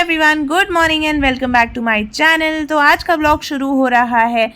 Everyone, good morning and welcome back to my channel. तो आज का ब्लॉग शुरू हो रहा है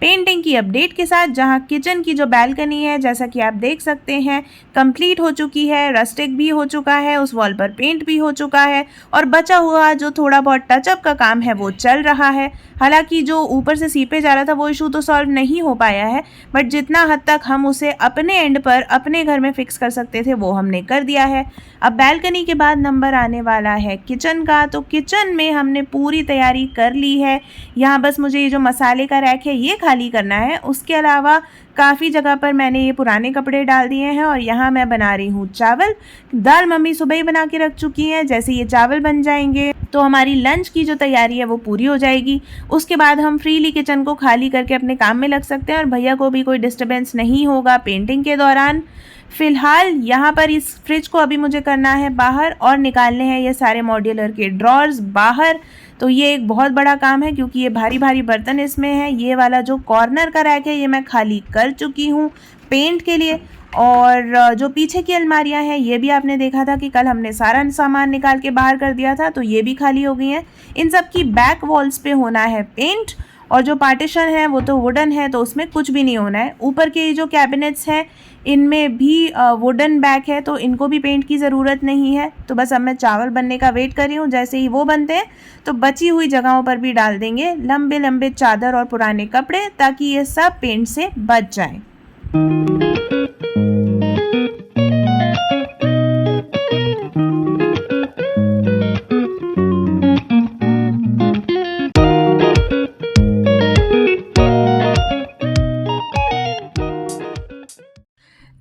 पेंटिंग की अपडेट के साथ, जहां किचन की जो बैल्कनी है जैसा कि आप देख सकते हैं कंप्लीट हो चुकी है, रस्टिक भी हो चुका है, उस वॉल पर पेंट भी हो चुका है और बचा हुआ जो थोड़ा बहुत टचअप का काम है वो चल रहा है। हालांकि जो ऊपर से सीपेज आ रहा था वो इशू तो सॉल्व नहीं हो पाया है, बट जितना हद तक हम उसे अपने एंड पर अपने घर में फिक्स कर सकते थे वो हमने कर दिया है। अब बैल्कनी के बाद नंबर आने वाला है किचन का। तो किचन में हमने पूरी तैयारी कर ली है। यहाँ बस मुझे ये जो मसाले का रैक है ये खाली करना है। उसके अलावा काफ़ी जगह पर मैंने ये पुराने कपड़े डाल दिए हैं और यहाँ मैं बना रही हूँ चावल। दाल मम्मी सुबह ही बना के रख चुकी हैं। जैसे ये चावल बन जाएंगे तो हमारी लंच की जो तैयारी है वो पूरी हो जाएगी। उसके बाद हम फ्रीली किचन को खाली करके अपने काम में लग सकते हैं और भैया को भी कोई डिस्टर्बेंस नहीं होगा पेंटिंग के दौरान। फिलहाल यहाँ पर इस फ्रिज को अभी मुझे करना है बाहर और निकालने हैं ये सारे मॉड्यूलर के ड्रॉर्स बाहर। तो ये एक बहुत बड़ा काम है क्योंकि ये भारी भारी बर्तन इसमें है। ये वाला जो कॉर्नर का रैक है ये मैं खाली कर चुकी हूँ पेंट के लिए। और जो पीछे की अलमारियाँ हैं ये भी आपने देखा था कि कल हमने सारा सामान निकाल के बाहर कर दिया था, तो ये भी खाली हो गई हैं। इन सब की बैक वॉल्स पे होना है पेंट और जो पार्टीशन है वो तो वुडन है तो उसमें कुछ भी नहीं होना है। ऊपर के जो कैबिनेट्स हैं इनमें भी वुडन बैक है तो इनको भी पेंट की ज़रूरत नहीं है। तो बस अब मैं चावल बनने का वेट कर रही हूँ। जैसे ही वो बनते हैं तो बची हुई जगहों पर भी डाल देंगे लंबे लंबे चादर और पुराने कपड़े, ताकि ये सब पेंट से बच जाएं।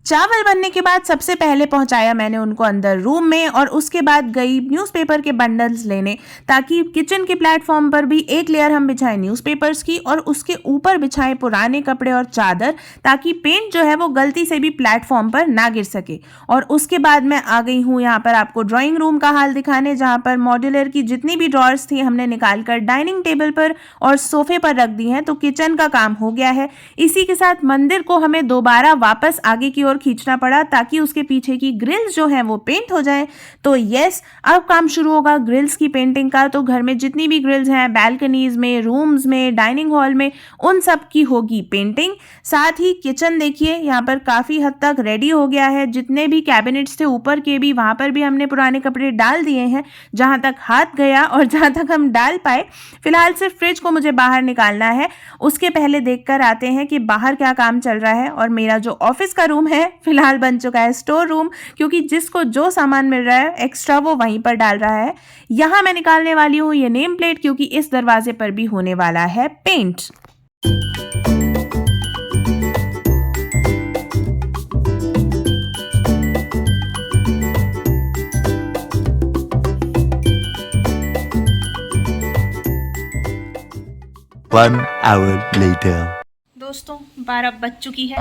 चावल बनने के बाद सबसे पहले पहुंचाया मैंने उनको अंदर रूम में और उसके बाद गई न्यूज़पेपर के बंडल्स लेने, ताकि किचन के प्लेटफॉर्म पर भी एक लेयर हम बिछाएं न्यूज़पेपर्स की और उसके ऊपर बिछाएं पुराने कपड़े और चादर, ताकि पेंट जो है वो गलती से भी प्लेटफॉर्म पर ना गिर सके। और उसके बाद मैं आ गई हूँ यहाँ पर आपको ड्राइंग रूम का हाल दिखाने, जहाँ पर मॉड्यूलर की जितनी भी ड्रॉर्स थी हमने निकाल कर डाइनिंग टेबल पर और सोफे पर रख दी हैं। तो किचन का काम हो गया है। इसी के साथ मंदिर को हमें दोबारा वापस आगे की ओर खींचना पड़ा ताकि उसके पीछे की ग्रिल्स जो हैं वो पेंट हो जाएं। तो यस, अब काम शुरू होगा ग्रिल्स की पेंटिंग का। तो घर में जितनी भी ग्रिल्स हैं बैल्कनीज में, रूम्स में, डाइनिंग हॉल में, उन सब की होगी पेंटिंग। साथ ही किचन देखिए यहाँ पर काफ़ी हद तक रेडी हो गया है। जितने भी कैबिनेट्स थे ऊपर के भी, वहाँ पर भी हमने पुराने कपड़े डाल दिए हैं जहाँ तक हाथ गया और जहाँ तक हम डाल पाए। फिलहाल सिर्फ फ्रिज को मुझे बाहर निकालना है। उसके पहले देख कर आते हैं कि बाहर क्या काम चल रहा है। और मेरा जो ऑफिस का रूम है फिलहाल बन चुका है स्टोर रूम, क्योंकि जिसको जो सामान मिल रहा है एक्स्ट्रा वो वहीं पर डाल रहा है। यहाँ मैं निकालने वाली हूँ ये नेम प्लेट, क्योंकि इस दरवाजे पर भी होने वाला है पेंट। One hour later. दोस्तों 12 बज चुकी है।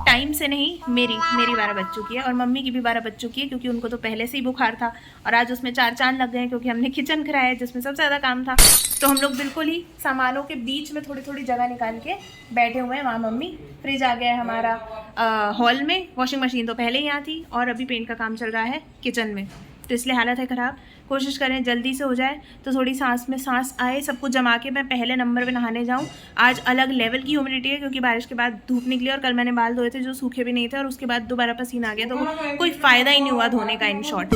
टाइम से नहीं, मेरी 12 बज चुकी है और मम्मी की भी 12 बज चुकी है, क्योंकि उनको तो पहले से ही बुखार था और आज उसमें 4 चांद लग गए क्योंकि हमने किचन कराया जिसमें सबसे ज़्यादा काम था। तो हम लोग बिल्कुल ही सामानों के बीच में थोड़ी थोड़ी जगह निकाल के बैठे हुए हैं। वहाँ मम्मी, फ्रिज आ गया है हमारा हॉल में, वॉशिंग मशीन तो पहले ही यहाँ थी और अभी पेंट का काम चल रहा है किचन में। तो इसलिए हालत है ख़राब। कोशिश करें जल्दी से हो जाए तो थोड़ी सांस में सांस आए, सब कुछ जमा के मैं पहले नंबर पे नहाने जाऊं। आज अलग लेवल की ह्यूमिडिटी है क्योंकि बारिश के बाद धूप निकली और कल मैंने बाल धोए थे जो सूखे भी नहीं थे और उसके बाद दोबारा पसीना आ गया, तो कोई फ़ायदा ही नहीं हुआ धोने का इन शॉर्ट।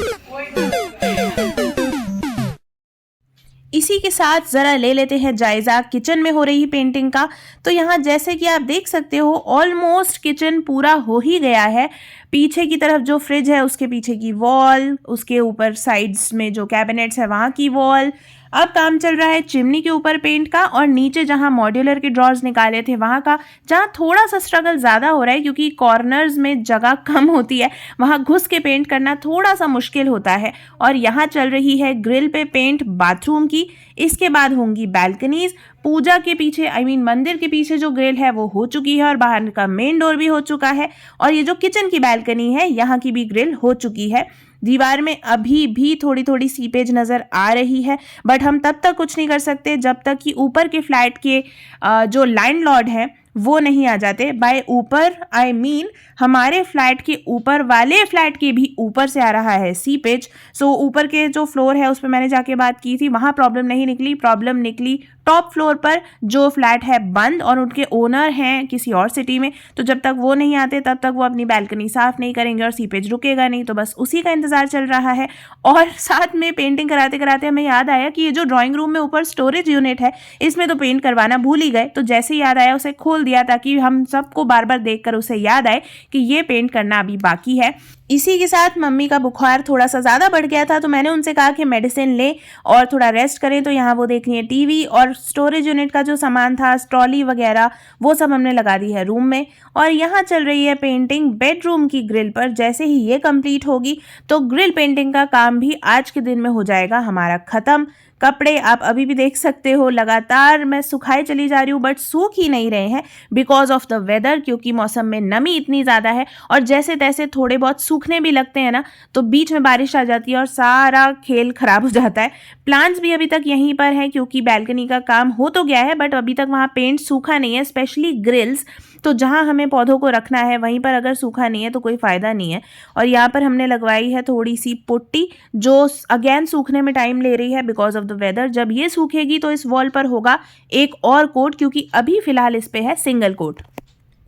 इसी के साथ ज़रा ले लेते हैं जायज़ा किचन में हो रही पेंटिंग का। तो यहाँ जैसे कि आप देख सकते हो ऑलमोस्ट किचन पूरा हो ही गया है। पीछे की तरफ जो फ्रिज है उसके पीछे की वॉल, उसके ऊपर साइड्स में जो कैबिनेट्स है वहाँ की वॉल। अब काम चल रहा है चिमनी के ऊपर पेंट का और नीचे जहाँ मॉड्यूलर के ड्रॉर्स निकाले थे वहाँ का, जहाँ थोड़ा सा स्ट्रगल ज़्यादा हो रहा है क्योंकि कॉर्नर्स में जगह कम होती है, वहाँ घुस के पेंट करना थोड़ा सा मुश्किल होता है। और यहाँ चल रही है ग्रिल पे पेंट बाथरूम की। इसके बाद होंगी बैल्कनीज। पूजा के पीछे मंदिर के पीछे जो ग्रिल है वो हो चुकी है और बाहर का मेन डोर भी हो चुका है। और ये जो किचन की बैल्कनी है यहाँ की भी ग्रिल हो चुकी है। दीवार में अभी भी थोड़ी थोड़ी सीपेज नज़र आ रही है, बट हम तब तक कुछ नहीं कर सकते जब तक कि ऊपर के फ्लैट के जो लैंडलॉर्ड हैं वो नहीं आ जाते। बाय ऊपर आई मीन हमारे फ्लैट के ऊपर वाले फ्लैट के भी ऊपर से आ रहा है सीपेज। सो ऊपर के जो फ्लोर है उस पर मैंने जाके बात की थी, वहाँ प्रॉब्लम नहीं निकली। प्रॉब्लम निकली टॉप फ्लोर पर, जो फ्लैट है बंद और उनके ओनर हैं किसी और सिटी में। तो जब तक वो नहीं आते तब तक वो अपनी बैल्कनी साफ़ नहीं करेंगे और सीपेज रुकेगा नहीं। तो बस उसी का इंतज़ार चल रहा है। और साथ में पेंटिंग कराते कराते हमें याद आया कि ये जो ड्राइंग रूम में ऊपर स्टोरेज यूनिट है इसमें तो पेंट करवाना भूल ही गए। तो जैसे याद आया उसे खोल दिया ताकि हम सबको बार बार देखकर उसे याद आए कि ये पेंट करना अभी बाकी है। इसी के साथ मम्मी का बुखार थोड़ा सा ज़्यादा बढ़ गया था, तो मैंने उनसे कहा कि मेडिसिन ले और थोड़ा रेस्ट करें। तो यहाँ वो देख रही है टीवी, और स्टोरेज यूनिट का जो सामान था, ट्रॉली वगैरह, वो सब हमने लगा दी है रूम में। और यहाँ चल रही है पेंटिंग बेडरूम की ग्रिल पर। जैसे ही ये कंप्लीट होगी तो ग्रिल पेंटिंग का काम भी आज के दिन में हो जाएगा हमारा ख़त्म। कपड़े आप अभी भी देख सकते हो, लगातार मैं सुखाए चली जा रही हूँ बट सूख ही नहीं रहे हैं बिकॉज ऑफ द वेदर, क्योंकि मौसम में नमी इतनी ज़्यादा है। और जैसे तैसे थोड़े बहुत सूखने भी लगते हैं ना, तो बीच में बारिश आ जाती है और सारा खेल ख़राब हो जाता है। प्लांट्स भी अभी तक यहीं पर हैं क्योंकि बैल्कनी का काम हो तो गया है बट अभी तक वहाँ पेंट सूखा नहीं है, स्पेशली ग्रिल्स। तो जहाँ हमें पौधों को रखना है वहीं पर अगर सूखा नहीं है तो कोई फ़ायदा नहीं है। और यहाँ पर हमने लगवाई है थोड़ी सी पुट्टी जो अगेन सूखने में टाइम ले रही है बिकॉज ऑफ द वेदर। जब ये सूखेगी तो इस वॉल पर होगा एक और कोट, क्योंकि अभी फ़िलहाल इस पे है सिंगल कोट।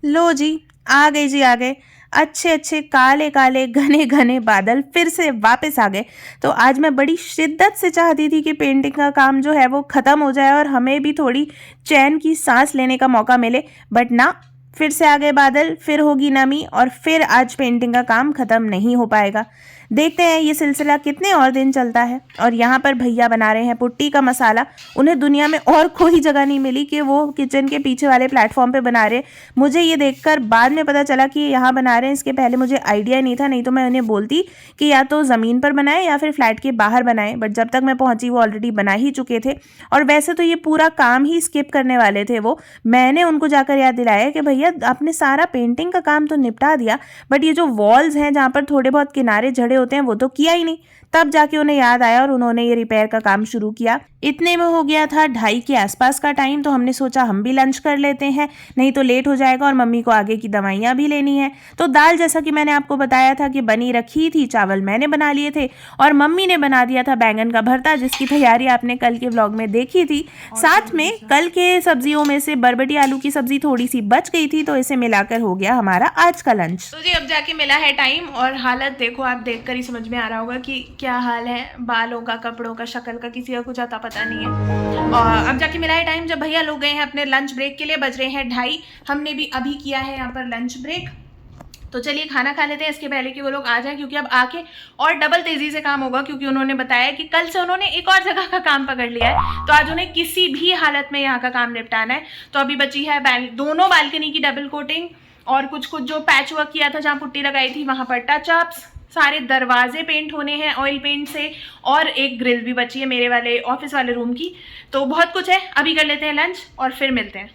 लो जी, आ गए जी, आ गए। अच्छे अच्छे काले काले घने घने बादल फिर से वापस आ गए। तो आज मैं बड़ी शिद्दत से चाहती थी कि पेंटिंग का काम जो है वो ख़त्म हो जाए और हमें भी थोड़ी चैन की सांस लेने का मौका मिले, बट ना, फिर से आ गए बादल, फिर होगी नमी और फिर आज पेंटिंग का काम ख़त्म नहीं हो पाएगा। देखते हैं ये सिलसिला कितने और दिन चलता है। और यहाँ पर भैया बना रहे हैं पुट्टी का मसाला। उन्हें दुनिया में और कोई जगह नहीं मिली कि वो किचन के पीछे वाले प्लेटफॉर्म पे बना रहे। मुझे ये देखकर बाद में पता चला कि यहाँ बना रहे हैं, इसके पहले मुझे आइडिया नहीं था, नहीं तो मैं उन्हें बोलती कि या तो ज़मीन पर बनाए या फिर फ्लैट के बाहर बनाए। बट जब तक मैं पहुँची वो ऑलरेडी बना ही चुके थे। और वैसे तो ये पूरा काम ही स्किप करने वाले थे वो। मैंने उनको जाकर याद दिलाया कि भैया आपने सारा पेंटिंग का काम तो निपटा दिया, बट ये जो वॉल्स हैं जहाँ पर थोड़े बहुत किनारे झड़े होते हैं वो तो किया ही नहीं। तब जाके उन्हें याद आया और उन्होंने ये रिपेयर का काम शुरू किया। इतने में हो गया था 2:30 के आसपास का टाइम। तो हमने सोचा हम भी लंच कर लेते हैं, नहीं तो लेट हो जाएगा और मम्मी को आगे की दवाइयाँ भी लेनी है। तो दाल जैसा कि मैंने आपको बताया था कि बनी रखी थी, चावल मैंने बना लिए थे और मम्मी ने बना दिया था बैंगन का भरता, जिसकी तैयारी आपने कल के व्लॉग में देखी थी। साथ में कल के सब्जियों में से बरबटी आलू की सब्जी थोड़ी सी बच गई थी, तो इसे मिलाकर हो गया हमारा आज का लंच। तो जी अब जाके मिला है टाइम और हालत देखो, आप देखकर ही समझ में आ रहा होगा कि क्या हाल है बालों का, कपड़ों का, शक्ल का, किसी का कुछ आता पता नहीं है। और अब जाके मिला है टाइम जब भैया लोग गए हैं अपने लंच ब्रेक के लिए। बज रहे हैं 2:30। हमने भी अभी किया है यहाँ पर लंच ब्रेक। तो चलिए खाना खा लेते हैं इसके पहले कि वो लोग आ जाए, क्योंकि अब आके और डबल तेजी से काम होगा, क्योंकि उन्होंने बताया कि कल से उन्होंने एक और जगह का काम पकड़ लिया है। तो आज उन्हें किसी भी हालत में यहाँ का काम निपटाना है। तो अभी बची है दोनों बालकनी की डबल कोटिंग और कुछ कुछ जो पैच वर्क किया था जहाँ पुट्टी लगाई थी वहाँ पर टच अप्स, सारे दरवाजे पेंट होने हैं ऑयल पेंट से, और एक ग्रिल भी बची है मेरे वाले ऑफिस वाले रूम की। तो बहुत कुछ है। अभी कर लेते हैं लंच और फिर मिलते हैं।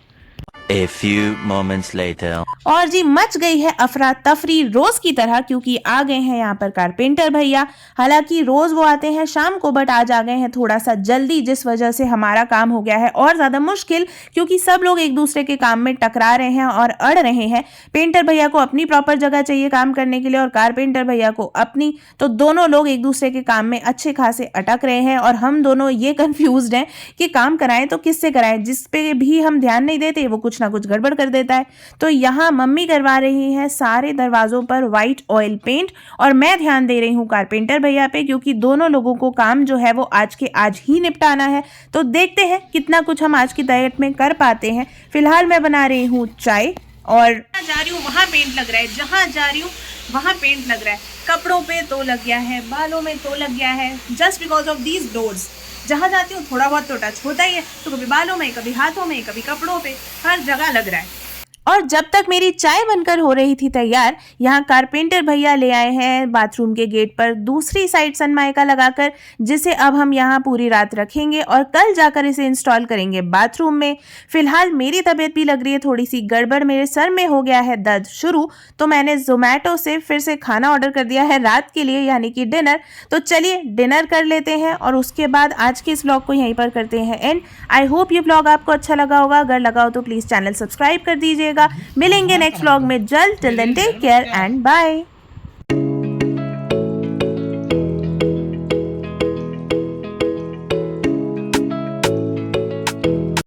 A few moments later. और जी मच गई है अफरा तफरी रोज की तरह, क्योंकि आ गए हैं यहाँ पर कारपेंटर भैया। हालांकि रोज वो आते हैं शाम को, बट आज आ गए हैं थोड़ा सा जल्दी, जिस वजह से हमारा काम हो गया है और ज़्यादा मुश्किल, क्योंकि सब लोग एक दूसरे के काम में टकरा रहे हैं और अड़ रहे हैं। पेंटर भैया को अपनी प्रॉपर जगह चाहिए काम करने के लिए और कारपेंटर भैया को अपनी। तो दोनों लोग एक दूसरे के काम में अच्छे खासे अटक रहे हैं और हम दोनों ये कंफ्यूज्ड हैं कि काम कराएं तो किससे कराएं। जिस पे भी हम ध्यान नहीं देते वो कुछ ना कुछ गड़बड़ कर देता है। तो यहाँ मम्मी करवा रही है सारे दरवाजों पर वाइट ऑयल पेंट और मैं ध्यान दे रही हूँ कारपेंटर भैया पे, क्योंकि दोनों लोगों को काम जो है वो आज के आज ही निपटाना है। तो देखते हैं कितना कुछ हम आज की डाइट में कर पाते हैं। फिलहाल मैं बना रही हूँ चाय और जा रही हूँ वहाँ पेंट लग रहा है, जहाँ जा रही हूँ वहाँ पेंट लग रहा है। कपड़ों पे तो लग गया है, बालों में तो लग गया है, just because of these doors. जहाँ जाती हूँ थोड़ा बहुत तो टच होता ही है, तो कभी बालों में, कभी हाथों में, कभी कपड़ों पे, हर जगह लग रहा है। और जब तक मेरी चाय बनकर हो रही थी तैयार, यहाँ कारपेंटर भैया ले आए हैं बाथरूम के गेट पर दूसरी साइड सनमाइका लगाकर, जिसे अब हम यहाँ पूरी रात रखेंगे और कल जाकर इसे इंस्टॉल करेंगे बाथरूम में। फिलहाल मेरी तबीयत भी लग रही है थोड़ी सी गड़बड़, मेरे सर में हो गया है दर्द शुरू, तो मैंने जोमेटो से फिर से खाना ऑर्डर कर दिया है रात के लिए, यानी कि डिनर। तो चलिए डिनर कर लेते हैं और उसके बाद आज के इस व्लॉग को यहीं पर करते हैं एंड। आई होप ये व्लॉग आपको अच्छा लगा होगा, अगर लगा हो तो प्लीज़ चैनल सब्सक्राइब कर दीजिएगा। मिलेंगे नेक्स्ट व्लॉग में जल्द। Till then take care and bye.